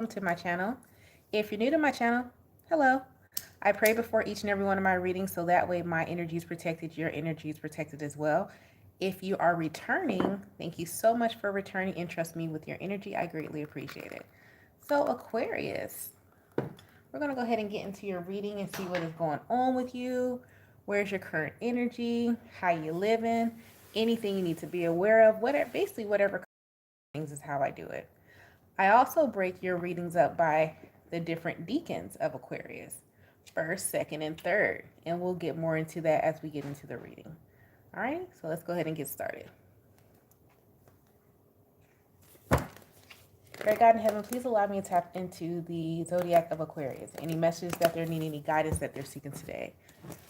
welcome to my channel. If you're new to my channel, hello. I pray before each and every one of my readings so that way my energy is protected, your energy is protected as well. If you are returning, thank you so much for returning and trust me with your energy. I greatly appreciate it. So Aquarius, we're going to go ahead and get into your reading and see what is going on with you. Where's your current energy? How you living? Anything you need to be aware of? Whatever, basically whatever things is how I do it. I also break your readings up by the different decans of Aquarius, first, second, and third. And we'll get more into that as we get into the reading. All right, so let's go ahead and get started. Great God in heaven, please allow me to tap into the zodiac of Aquarius. Any messages that they're needing, any guidance that they're seeking today.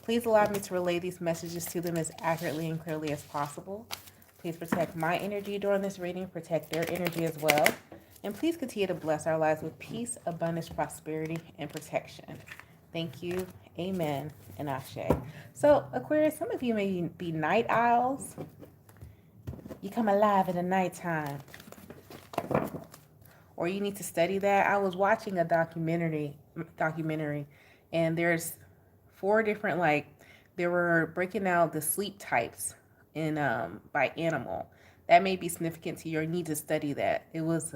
Please allow me to relay these messages to them as accurately and clearly as possible. Please protect my energy during this reading, protect their energy as well. And please continue to bless our lives with peace, abundance, prosperity, and protection. Thank you. Amen and Ashe. So, Aquarius, some of you may be night owls. You come alive in the nighttime. Or you need to study that. I was watching a documentary, and there's 4 different, they were breaking out the sleep types in by animal. That may be significant to your need to study that. It was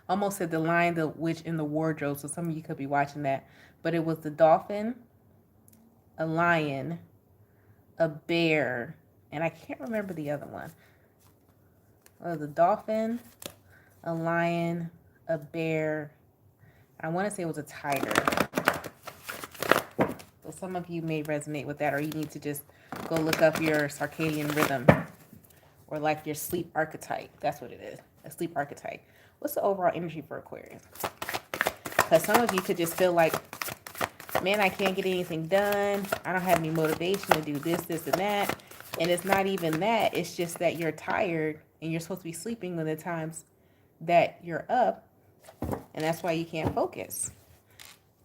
almost said the Lion, the Witch, in the Wardrobe. So some of you could be watching that. But it was the dolphin, a lion, a bear, and I can't remember the other one. The dolphin, a lion, a bear. I want to say it was a tiger. So some of you may resonate with that, or you need to just go look up your circadian rhythm, or like your sleep archetype. That's what it is, a sleep archetype. What's the overall energy for Aquarius? Because some of you could just feel like, man, I can't get anything done. I don't have any motivation to do this, this, and that. And it's not even that. It's just that you're tired and you're supposed to be sleeping when the times that you're up. And that's why you can't focus.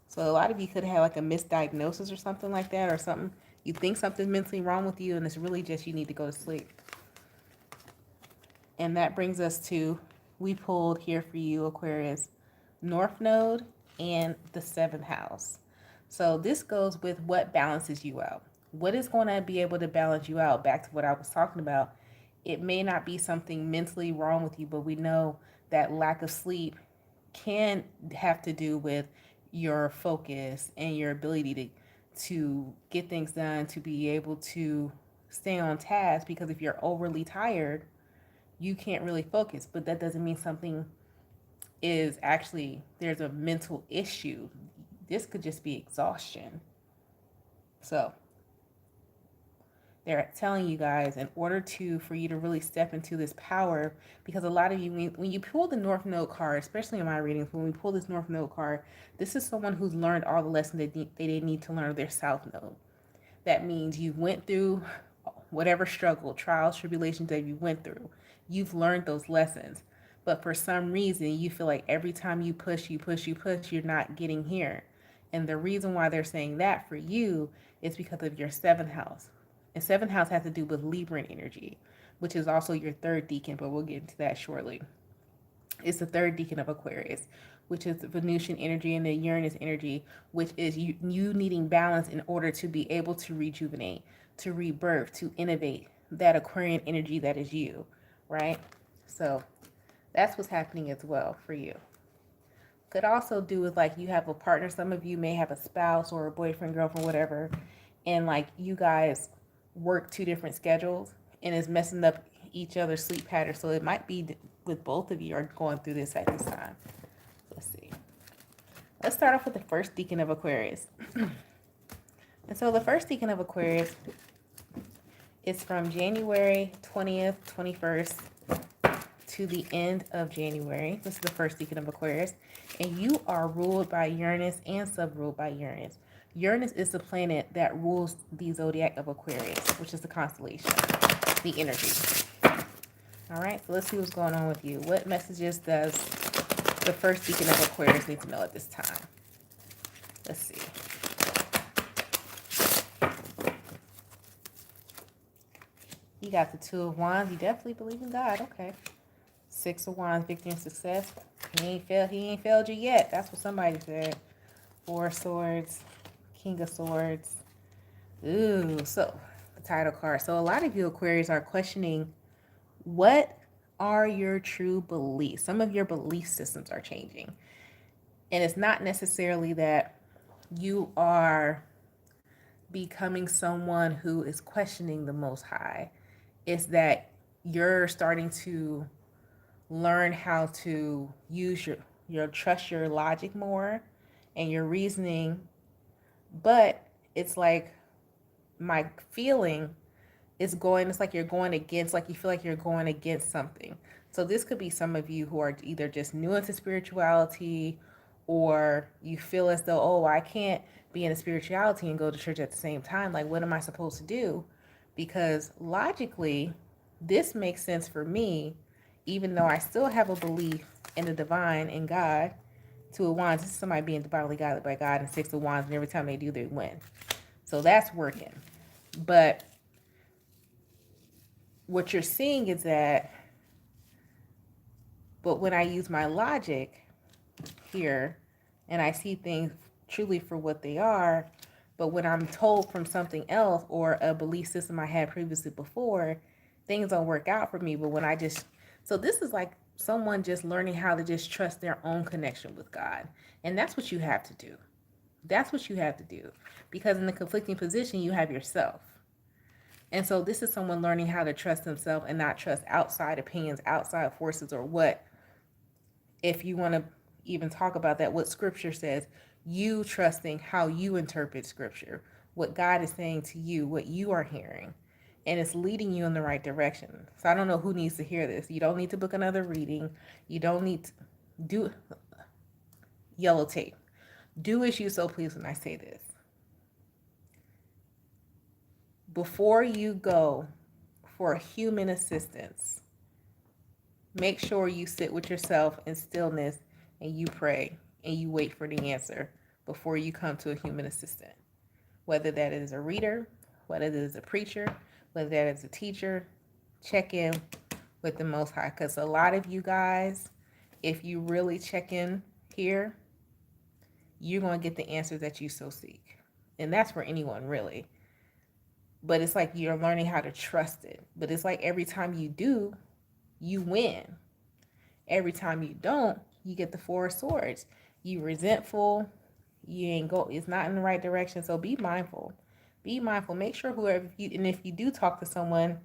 So a lot of you could have like a misdiagnosis or something like that, or something. You think something's mentally wrong with you, and it's really just you need to go to sleep. And that brings us to, we pulled here for you, Aquarius, North Node and the 7th house. So this goes with what balances you out. What is going to be able to balance you out? Back to what I was talking about. It may not be something mentally wrong with you, but we know that lack of sleep can have to do with your focus and your ability to get things done, to be able to stay on task. Because if you're overly tired, you can't really focus. But that doesn't mean something is actually, there's a mental issue. This could just be exhaustion. So they're telling you guys, in order for you to really step into this power, because a lot of you, when you pull the North Node card, especially in my readings, when we pull this North Node card, this is someone who's learned all the lessons they need to learn their South Node. That means you went through whatever struggle, trials, tribulations that you went through. You've learned those lessons. But for some reason, you feel like every time you push, you're not getting here. And the reason why they're saying that for you is because of your 7th house. And 7th house has to do with Libran energy, which is also your 3rd decan, but we'll get into that shortly. It's the 3rd decan of Aquarius, which is the Venusian energy and the Uranus energy, which is you needing balance in order to be able to rejuvenate, to rebirth, to innovate, that Aquarian energy that is you, right? So that's what's happening as well for you. Could also do with like you have a partner. Some of you may have a spouse or a boyfriend, girlfriend, whatever, and like you guys work 2 different schedules and is messing up each other's sleep patterns. So it might be with both of you are going through this at this time. Let's see. Let's start off with the first decan of Aquarius. And so the first decan of Aquarius is from January 20th, 21st to the end of January. This is the first decan of Aquarius. And you are ruled by Uranus and sub-ruled by Uranus. Uranus is the planet that rules the zodiac of Aquarius, which is the constellation, the energy. All right, so let's see what's going on with you. What messages does the first decan of Aquarius need to know at this time? Let's see. You got the 2 of Wands. You definitely believe in God. Okay. 6 of Wands, victory and success. He ain't failed you yet. That's what somebody said. Four of Swords, King of Swords. Ooh, so the title card. So a lot of you Aquarius are questioning, what are your true beliefs? Some of your belief systems are changing. And it's not necessarily that you are becoming someone who is questioning the Most High. It's that you're starting to learn how to use your trust your logic more and your reasoning. But it's like my feeling is going, it's like you're going against, like you feel like you're going against something. So this could be some of you who are either just new into spirituality, or you feel as though, oh, I can't be into spirituality and go to church at the same time. Like, what am I supposed to do? Because logically, this makes sense for me, even though I still have a belief in the divine, in God. Two of Wands, this is somebody being divinely guided by God, and Six of Wands, and every time they do, they win. So that's working. But what you're seeing is that, but when I use my logic here and I see things truly for what they are, but when I'm told from something else or a belief system I had previously before, things don't work out for me. But when I just, so this is like someone just learning how to just trust their own connection with God. And that's what you have to do. That's what you have to do. Because in the conflicting position, you have yourself. And so this is someone learning how to trust themselves and not trust outside opinions, outside forces, or what, if you want to even talk about that, what scripture says, you trusting how you interpret scripture, what God is saying to you, what you are hearing, and it's leading you in the right direction. So I don't know who needs to hear this. You don't need to book another reading. You don't need to do yellow tape. Do as you so please when I say this. Before you go for human assistance, make sure you sit with yourself in stillness and you pray and you wait for the answer before you come to a human assistant. Whether that is a reader, whether it is a preacher, whether that is a teacher, check in with the Most High. Because a lot of you guys, if you really check in here, you're going to get the answers that you so seek. And that's for anyone, really. But it's like you're learning how to trust it. But it's like every time you do, you win. Every time you don't, you get the Four of Swords. You resentful. You ain't go. It's not in the right direction. So be mindful. Be mindful. Make sure whoever you, and if you do talk to someone,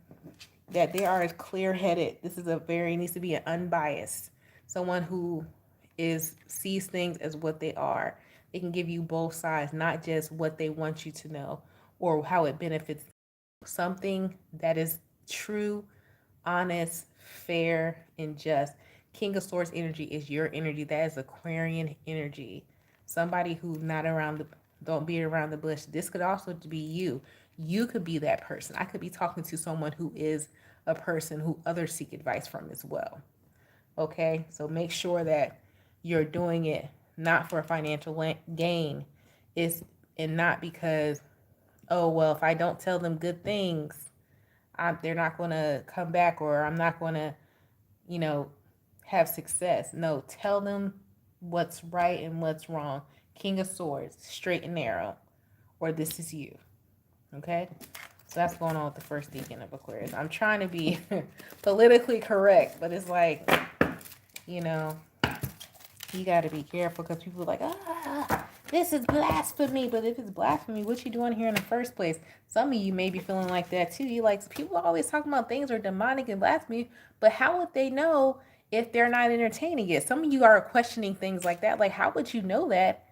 that they are as clear-headed. This is needs to be an unbiased, someone who sees things as what they are. They can give you both sides, not just what they want you to know or how it benefits them. Something that is true, honest, fair, and just. King of Swords energy is your energy. That is Aquarian energy. Somebody who's not around don't be around the bush. This could also be you. You could be that person. I could be talking to someone who is a person who others seek advice from as well. Okay, so make sure that you're doing it not for a financial gain, and not because, oh, well, if I don't tell them good things, they're not going to come back, or I'm not going to, have success. No, tell them what's right and what's wrong. King of Swords, straight and narrow, or this is you. Okay? So that's going on with the first deacon of Aquarius. I'm trying to be politically correct, but it's like, you got to be careful because people are like, this is blasphemy. But if it's blasphemy, what you doing here in the first place? Some of you may be feeling like that too. You like, people are always talking about things are demonic and blasphemy, but how would they know if they're not entertaining it? Some of you are questioning things like that. Like, how would you know that?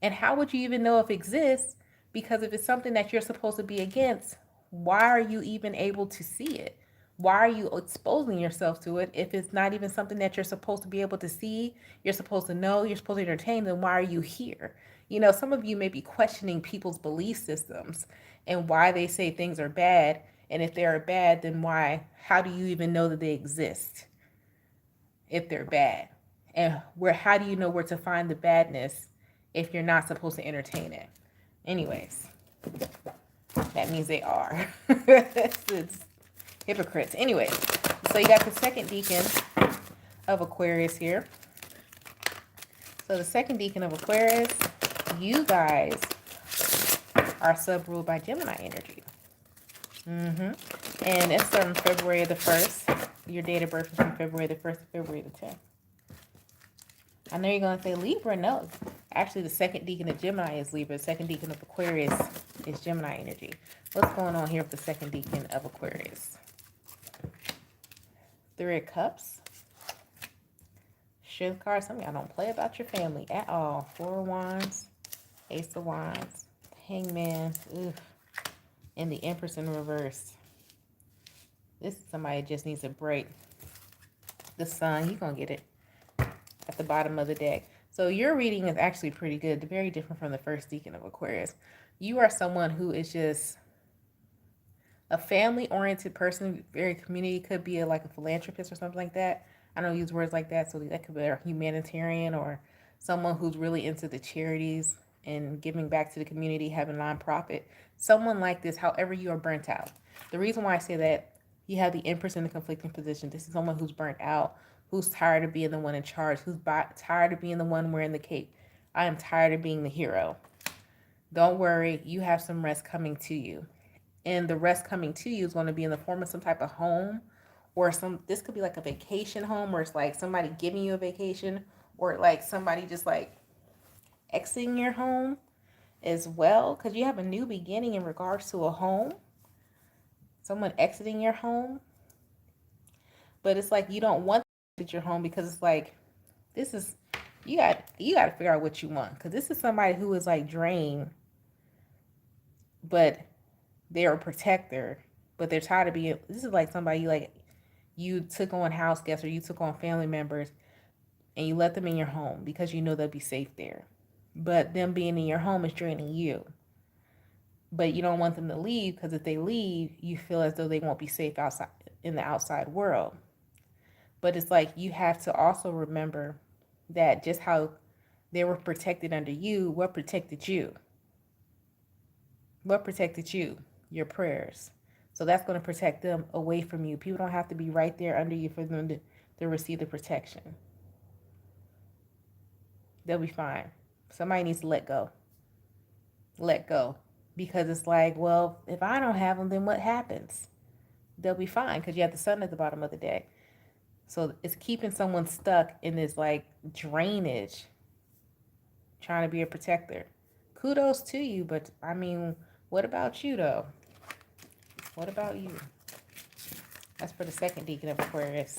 And how would you even know if it exists? Because if it's something that you're supposed to be against, why are you even able to see it? Why are you exposing yourself to it if it's not even something that you're supposed to be able to see, you're supposed to know, you're supposed to entertain, then why are you here? Some of you may be questioning people's belief systems and why they say things are bad. And if they're bad, then why? How do you even know that they exist if they're bad? And how do you know where to find the badness if you're not supposed to entertain it? Anyways, that means they are. It's hypocrites. Anyway, so you got the second deacon of Aquarius here. So the second decan of Aquarius, you guys are sub-ruled by Gemini energy. And it's starting February the 1st. Your date of birth is from February the 1st to February the 10th. I know you're going to say Libra. No. Actually, the second decan of Gemini is Libra. The second decan of Aquarius is Gemini energy. What's going on here with the second decan of Aquarius? Three of Cups. Strength card. Some of y'all don't play about your family at all. Four of Wands. Ace of Wands. Hangman. Oof. And the Empress in reverse. This is somebody that just needs a break. The Sun. You're going to get it at the bottom of the deck. So your reading is actually pretty good. Very different from the first decan of Aquarius. You are someone who is just a family-oriented person. Very community. Could be like a philanthropist or something like that. I don't use words like that. So that could be a humanitarian or someone who's really into the charities and giving back to the community, having nonprofit. Someone like this, however you are burnt out. The reason why I say that, you have the Empress in the conflicting position. This is someone who's burnt out, who's tired of being the one in charge, who's tired of being the one wearing the cape. I am tired of being the hero. Don't worry, you have some rest coming to you. And the rest coming to you is going to be in the form of some type of home, or this could be like a vacation home, or it's like somebody giving you a vacation, or like somebody just like exiting your home as well, because you have a new beginning in regards to a home. Someone exiting your home. But it's like you don't want to exit your home because it's like, this is, you got to figure out what you want, because this is somebody who is like drained, but they're a protector, but they're tired of being, this is like somebody like you took on house guests or you took on family members and you let them in your home because you know they'll be safe there. But them being in your home is draining you. But you don't want them to leave, because if they leave, you feel as though they won't be safe outside in the outside world. But it's like you have to also remember that just how they were protected under you, what protected you? What protected you? Your prayers. So that's going to protect them away from you. People don't have to be right there under you for them to receive the protection. They'll be fine. Somebody needs to let go. Let go. Because it's like, well, if I don't have them, then what happens? They'll be fine, because you have the Sun at the bottom of the deck. So it's keeping someone stuck in this like drainage, trying to be a protector. Kudos to you, but I mean, what about you though? What about you? That's for the second decan of Aquarius.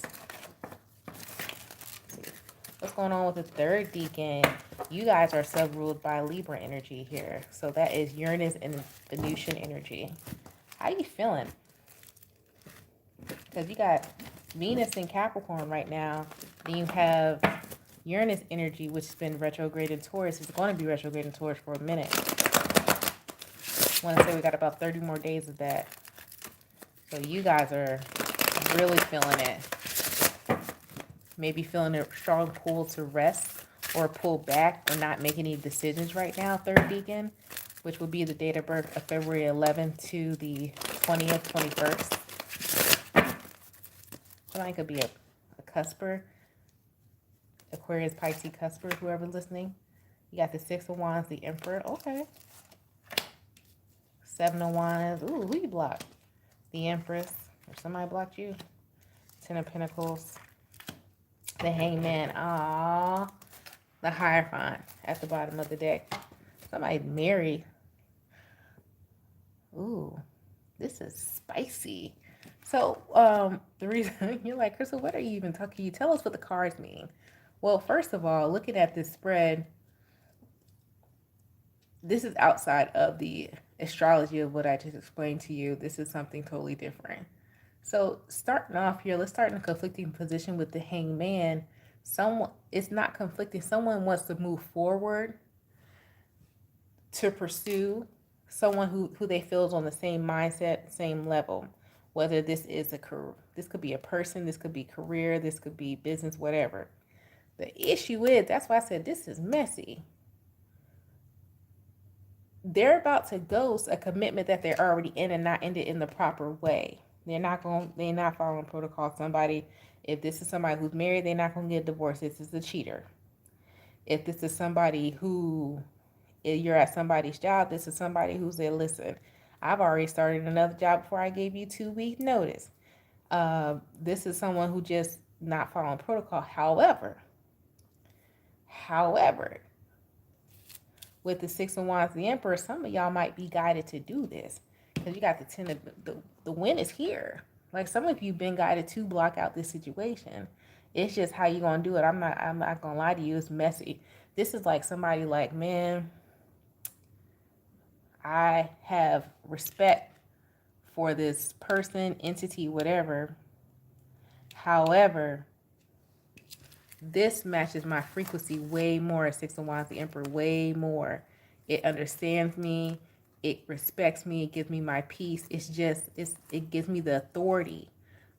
Let's see. What's going on with the third decan? You guys are sub-ruled by Libra energy here. So that is Uranus and Venusian energy. How you feeling? Because you got Venus in Capricorn right now. Then you have Uranus energy, which has been retrograde in Taurus. It's going to be retrograde in Taurus for a minute. I want to say we got about 30 more days of that. So you guys are really feeling it. Maybe feeling a strong pull to rest or pull back or not make any decisions right now, third decan, which would be the date of birth of February 11th to the 20th, 21st. Somebody could be a cusper, Aquarius, Pisces, cusper, whoever listening. You got the Six of Wands, the Emperor. Okay. Seven of Wands. Ooh, who you blocked? The Empress. Or somebody blocked you. Ten of Pentacles. The Hangman. Aww. The Hierophant at the bottom of the deck. Somebody married. Ooh, this is spicy. So, the reason you're like, Crystal, what are you even talking? Can you tell us what the cards mean? Well, first of all, looking at this spread, this is outside of the astrology of what I just explained to you. This is something totally different. So, starting off here, let's start in a conflicting position with the Hangman. It's not conflicting. Someone wants to move forward to pursue someone who they feel is on the same mindset, same level. Whether this is this could be a person, this could be career, this could be business, whatever. The issue is, that's why I said this is messy. They're about to ghost a commitment that they're already in and not ended in the proper way. They're not following protocol. If this is somebody who's married, they're not going to get divorced. This is a cheater. If this is somebody who, if you're at somebody's job, this is somebody who said, listen, I've already started another job before I gave you 2 week notice. This is someone who just not following protocol. However, with the Six of Wands, the Emperor, some of y'all might be guided to do this because you got the Ten of the win is here. Like some of you been guided to block out this situation. It's just how you gonna do it. I'm not gonna lie to you. It's messy. This is like somebody like, man, I have respect for this person, entity, whatever. However, this matches my frequency way more. Six of Wands, the Emperor, way more. It understands me. It respects me. It gives me my peace. It gives me the authority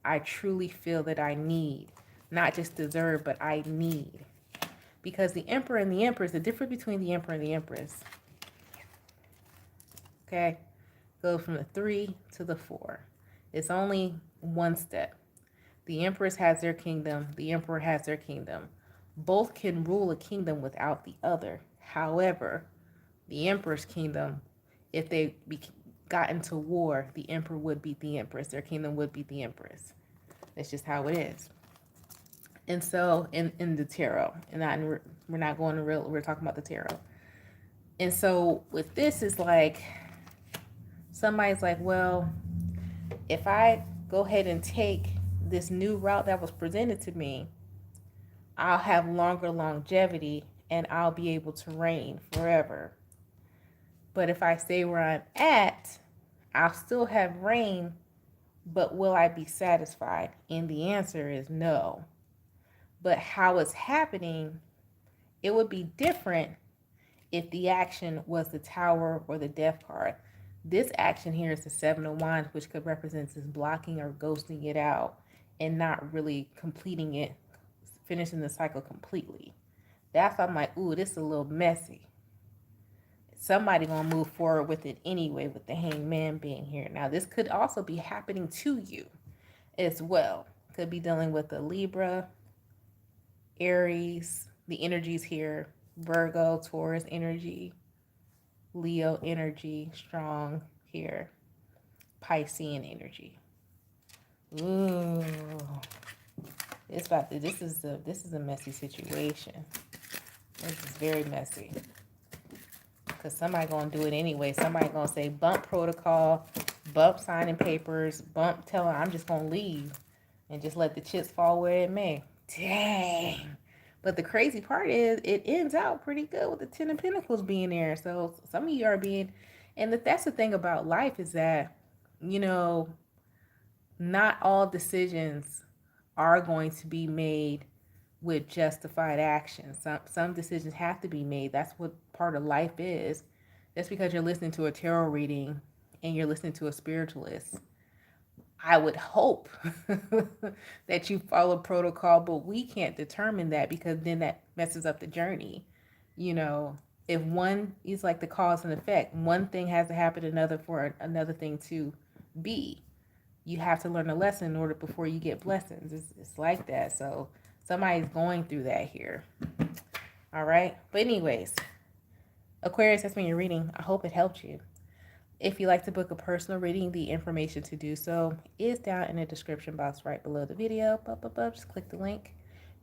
I truly feel that I need. Not just deserve, but I need. Because the Emperor and the Empress, the difference between the Emperor and the Empress, okay, goes from the 3 to the 4. It's only one step. The Empress has their kingdom. The Emperor has their kingdom. Both can rule a kingdom without the other. However, the Emperor's kingdom, if they got into war, the Emperor would beat the Empress. Their kingdom would beat the Empress. That's just how it is. And so, in the tarot, and we're not going to real, we're talking about the tarot. And so, with this, is like, somebody's like, well, if I go ahead and take this new route that was presented to me, I'll have longer longevity and I'll be able to reign forever. But if I stay where I'm at, I'll still have reign, but will I be satisfied? And the answer is no. But how it's happening, it would be different if the action was the Tower or the Death card. This action here is the Seven of Wands, which could represent this blocking or ghosting it out and not really completing it, finishing the cycle completely. That's why I'm like, ooh, this is a little messy. Somebody gonna move forward with it anyway, with the Hanged Man being here. Now, this could also be happening to you as well. Could be dealing with the Libra, Aries, the energies here, Virgo, Taurus energy, Leo energy, strong here, Piscean energy. Ooh, this is a messy situation. This is very messy. Because somebody gonna do it anyway. Somebody gonna say bump protocol, bump signing papers, bump telling I'm just gonna leave and just let the chips fall where it may. Dang. But the crazy part is it ends out pretty good with the Ten of Pentacles being there. So some of you are being, and that's the thing about life is that, you know, not all decisions are going to be made with justified action. Some decisions have to be made. That's what part of life is. Just because you're listening to a tarot reading and you're listening to a spiritualist, I would hope that you follow protocol, but we can't determine that because then that messes up the journey. You know, if one is like the cause and effect, one thing has to happen another for another thing to be. You have to learn a lesson in order before you get blessings. It's like that. So somebody's going through that here. All right. But anyways, Aquarius, that's been your reading. I hope it helped you. If you'd like to book a personal reading, the information to do so is down in the description box right below the video. Just click the link.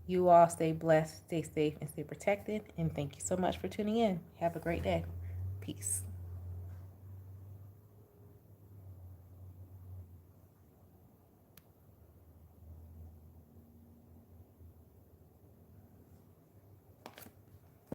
You all stay blessed, stay safe, and stay protected. And thank you so much for tuning in. Have a great day. Peace.